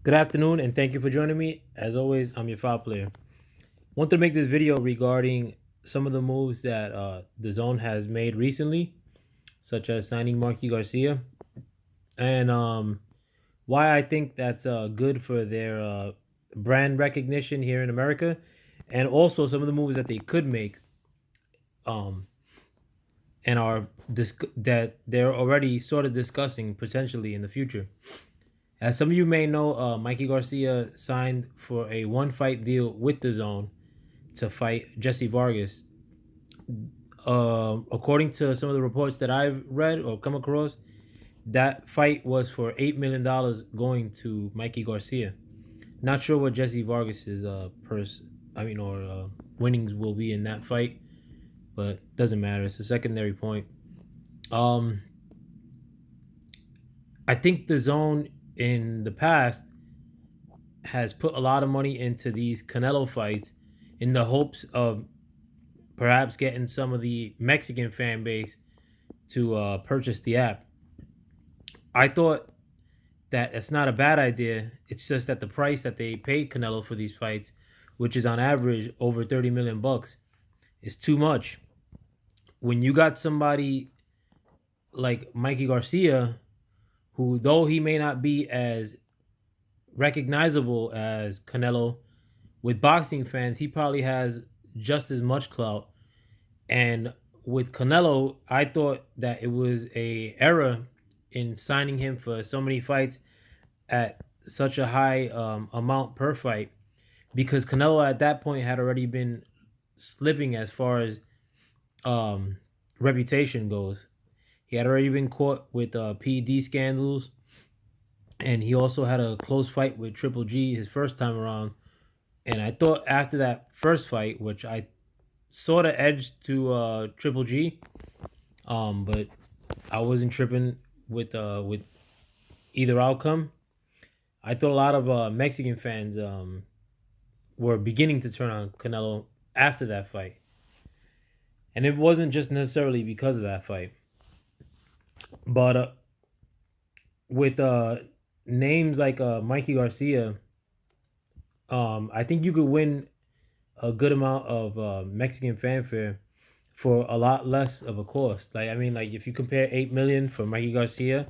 Good afternoon, and thank you for joining me. As always, I'm your file player. Want to make this video regarding some of the moves that the Zone has made recently, such as signing Marky Garcia, and why I think that's good for their brand recognition here in America, and also some of the moves that they could make, um, and that they're already sort of discussing potentially in the future. As some of you may know, Mikey Garcia signed for a one fight deal with the Zone to fight Jesse Vargas. According to some of the reports that I've read or come across, that fight was for $8 million going to Mikey Garcia. Not sure what Jesse Vargas's winnings will be in that fight, but doesn't matter. It's a secondary point. Um, I think the Zone in the past has put a lot of money into these Canelo fights in the hopes of perhaps getting some of the Mexican fan base to purchase the app. I thought that it's not a bad idea. It's just that the price that they paid Canelo for these fights, which is on average over 30 million bucks, is too much. When you got somebody like Mikey Garcia, who though he may not be as recognizable as Canelo with boxing fans, he probably has just as much clout. And with Canelo, I thought that it was a error in signing him for so many fights at such a high amount per fight, because Canelo at that point had already been slipping as far as um, reputation goes. He had already been caught with PED scandals, and he also had a close fight with Triple G his first time around. And I thought after that first fight, which I sort of edged to Triple G, but I wasn't tripping with either outcome. I thought a lot of Mexican fans were beginning to turn on Canelo after that fight, and it wasn't just necessarily because of that fight, but with names like Mikey Garcia, I think you could win a good amount of Mexican fanfare for a lot less of a cost. Like I mean, like if you compare 8 million for Mikey Garcia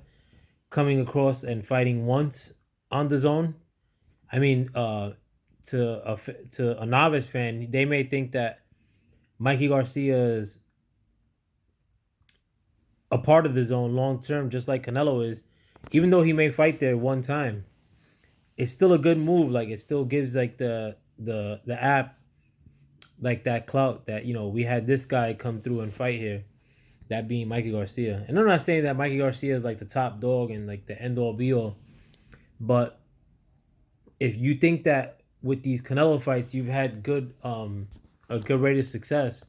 coming across and fighting once on the Zone, I mean, to a novice fan, they may think that Mikey Garcia is a part of the Zone long term, just like Canelo is. Even though he may fight there one time, it's still a good move. Like it still gives like the app like that clout that we had this guy come through and fight here. That being Mikey Garcia, and I'm not saying that Mikey Garcia is like the top dog and like the end all be all, but if you think that with these Canelo fights you've had good a good rate of success,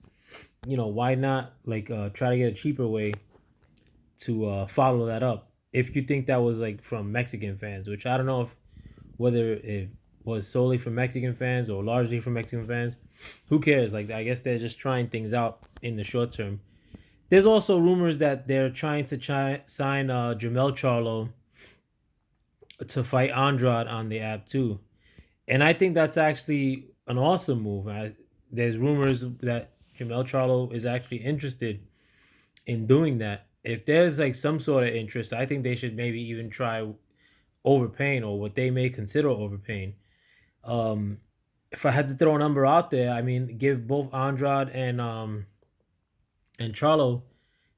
why not like try to get a cheaper way to follow that up? If you think that was like from Mexican fans, which I don't know if whether it was solely for Mexican fans or largely for Mexican fans, who cares? Like I guess they're just trying things out in the short term. There's also rumors that they're trying to sign Jamel Charlo to fight Andrade on the app too, and I think that's actually an awesome move. There's rumors that Jamel Charlo is actually interested in doing that. If there's like some sort of interest, I think they should maybe even try overpaying or what they may consider overpaying. Um, if I had to throw a number out there, I mean, give both Andrade and Charlo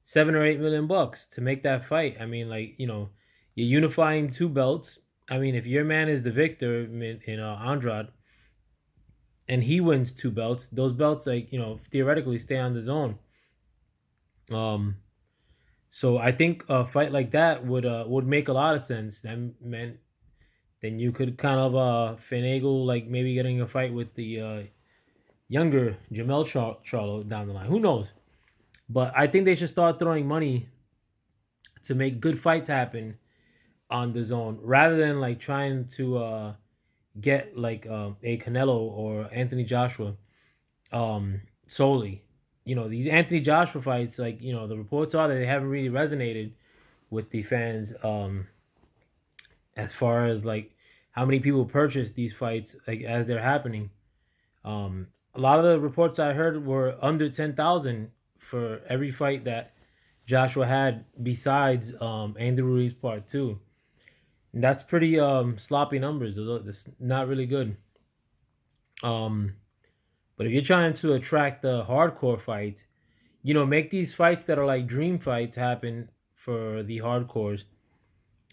7 or 8 million bucks to make that fight. I mean, like you're unifying two belts. I mean, if your man is the victor in Andrade and he wins two belts, those belts like theoretically stay on the Zone. Um, so I think a fight like that would make a lot of sense. That meant then you could kind of finagle like maybe getting a fight with the younger Jamel Charlo down the line. Who knows? But I think they should start throwing money to make good fights happen on the Zone rather than like trying to get like a Canelo or Anthony Joshua solely. These Anthony Joshua fights, like the reports are that they haven't really resonated with the fans as far as like how many people purchase these fights like as they're happening. A lot of the reports I heard were under 10,000 for every fight that Joshua had besides Andy Ruiz Part Two. And that's pretty sloppy numbers. That's not really good. Um, but if you're trying to attract the hardcore fights, make these fights that are like dream fights happen for the hardcores.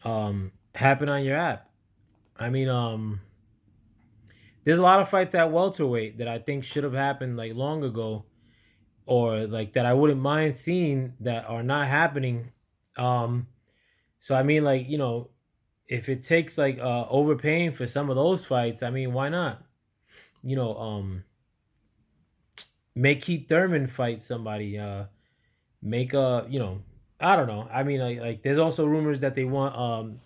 Happen on your app. I mean, there's a lot of fights at welterweight that I think should have happened like long ago, or like that I wouldn't mind seeing that are not happening. Um, so I mean, like if it takes like overpaying for some of those fights, I mean, why not? You know, make Keith Thurman fight somebody. Make a I don't know. I mean, like there's also rumors that they want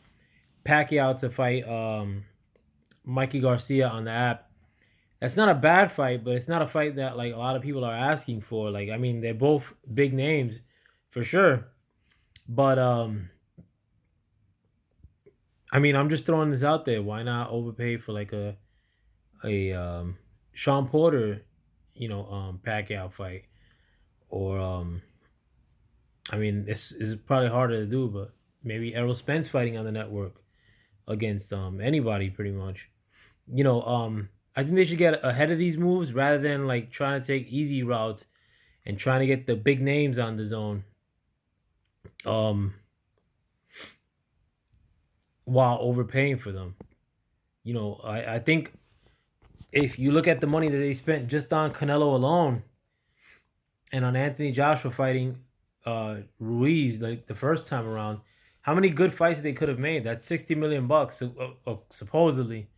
Pacquiao to fight Mikey Garcia on the app. That's not a bad fight, but it's not a fight that like a lot of people are asking for. Like, I mean, they're both big names for sure. But I mean, I'm just throwing this out there. Why not overpay for like a Sean Porter, Pacquiao fight, or I mean, this is probably harder to do, but maybe Errol Spence fighting on the network against anybody pretty much. I think they should get ahead of these moves rather than like trying to take easy routes and trying to get the big names on the zone. Um, while overpaying for them. I think if you look at the money that they spent just on Canelo alone and on Anthony Joshua fighting Ruiz like the first time around, how many good fights they could have made? That's $60 million supposedly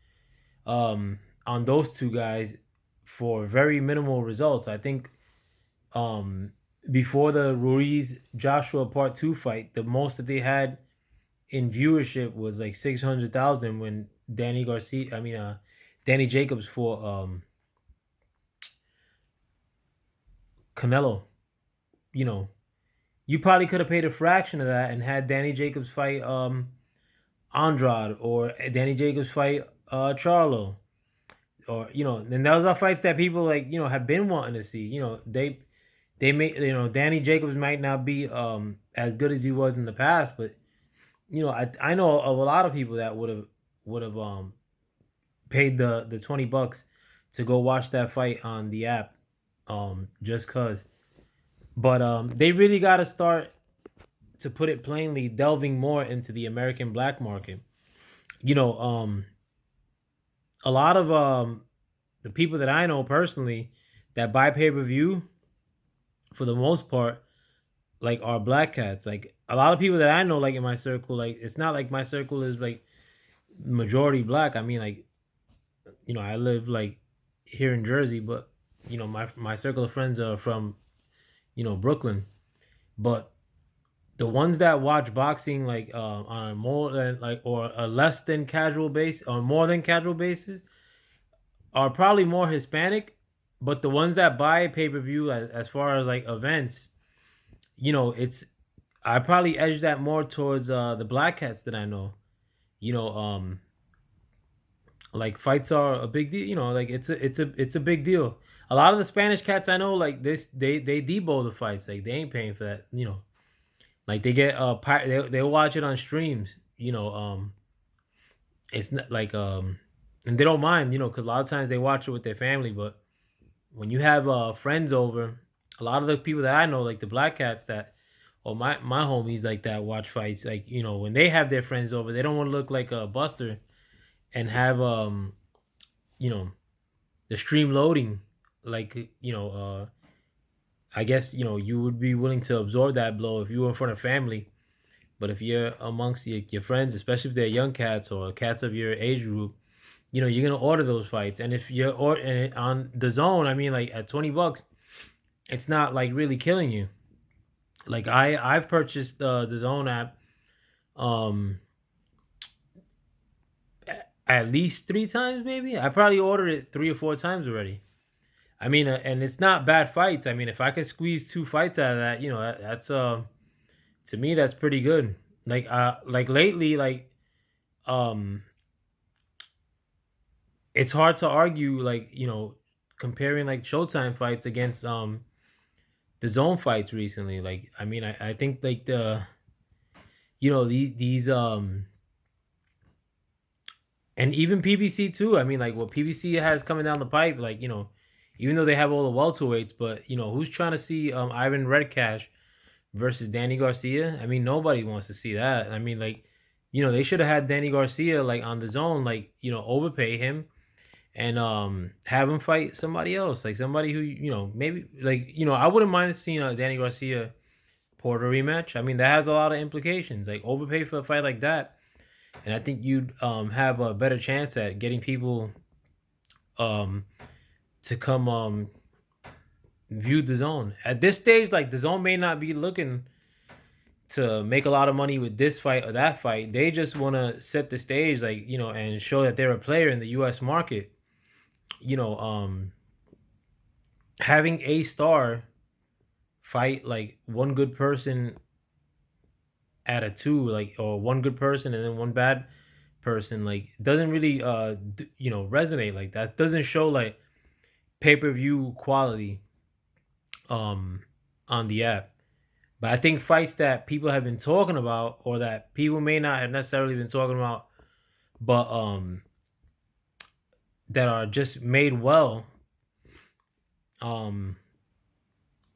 on those two guys for very minimal results. I think before the Ruiz Joshua Part Two fight, the most that they had in viewership was like 600,000 when Danny Jacobs for Canelo. You know, you probably could have paid a fraction of that and had Danny Jacobs fight Andrade, or Danny Jacobs fight Charlo, or and those are fights that people like have been wanting to see. They may Danny Jacobs might not be as good as he was in the past, but I know of a lot of people that would have paid the $20 to go watch that fight on the app, just cause. But they really got to start, to put it plainly, delving more into the American black market. You know, a lot of the people that I know personally that buy pay per view, for the most part, like are black cats. Like a lot of people that I know, like in my circle, like it's not like my circle is like majority black. I mean, like I live like here in Jersey, but my circle of friends are from Brooklyn. But the ones that watch boxing like on a more than like or a less than casual base or more than casual basis are probably more Hispanic. But the ones that buy pay per view as far as like events, it's I probably edge that more towards the black cats that I know. You know, like fights are a big deal. Like it's a big deal. A lot of the Spanish cats I know, like this, they debo the fights. Like they ain't paying for that. Like they get they watch it on streams. It's not like and they don't mind. Because a lot of times they watch it with their family. But when you have friends over, a lot of the people that I know, like the black cats that, or my homies like that watch fights. Like when they have their friends over, they don't want to look like a buster and have you know the stream loading. Like I guess you would be willing to absorb that blow if you were in front of family. But if you're amongst your friends, especially if they're young cats or cats of your age group, you're gonna order those fights. And if you're on the zone, I mean, like at $20, it's not like really killing you. Like I've purchased the Zone app um at least 3 times, maybe. I probably ordered it 3 or 4 times already. I mean, and it's not bad fights. I mean, if I could squeeze 2 fights out of that, that's to me that's pretty good. Like lately, like um it's hard to argue, like, comparing like Showtime fights against the zone fights recently. Like, I mean, I think like these and even PBC too. I mean, like what PBC has coming down the pipe, like, even though they have all the welterweights, but who's trying to see Ivan Redcash versus Danny Garcia? I mean, nobody wants to see that. I mean, like, they should have had Danny Garcia like on the zone, like, overpay him and have him fight somebody else, like somebody who, maybe, like, I wouldn't mind seeing a Danny Garcia Porter rematch. I mean, that has a lot of implications. Like, overpay for a fight like that, and I think you'd have a better chance at getting people um to come view the zone at this stage. Like, the zone may not be looking to make a lot of money with this fight or that fight. They just want to set the stage, like, and show that they're a player in the US market. you know Having a star fight like one good person at a two, like, or one good person and then one bad person, like, doesn't really resonate. Like, that doesn't show like pay-per-view quality um on the app. But I think fights that people have been talking about, or that people may not have necessarily been talking about, but that are just made well, um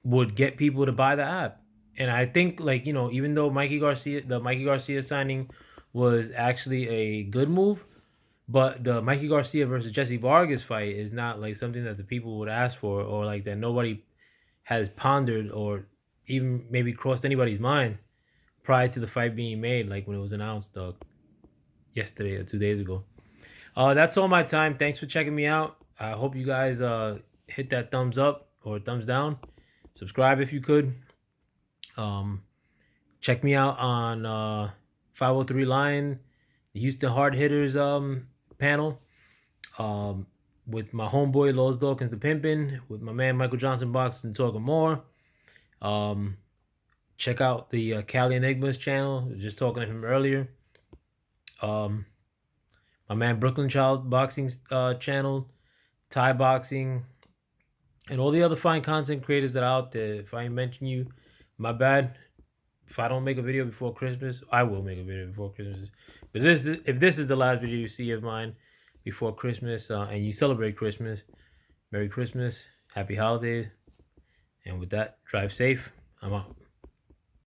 would get people to buy the app. And I think, like, even though the Mikey Garcia signing was actually a good move, but the Mikey Garcia versus Jesse Vargas fight is not like something that the people would ask for, or like that nobody has pondered, or even maybe crossed anybody's mind prior to the fight being made, like when it was announced yesterday or 2 days ago. That's all my time. Thanks for checking me out. I hope you guys hit that thumbs up or thumbs down. Subscribe if you could. Um, Check me out on 503 Lion, the Houston Hard Hitters panel, um, with my homeboy Los Dawkins the Pimpin', with my man Michael Johnson Boxing Talking More. Um, Check out the Cali Enigmas channel. Just talking to him earlier. Um, my man Brooklyn Child Boxing channel, Thai Boxing, and all the other fine content creators that are out there. If I mention you, my bad. If I don't make a video before Christmas, I will make a video before Christmas. But if this is the last video you see of mine before Christmas, and you celebrate Christmas, Merry Christmas, Happy Holidays, and with that, drive safe. I'm out.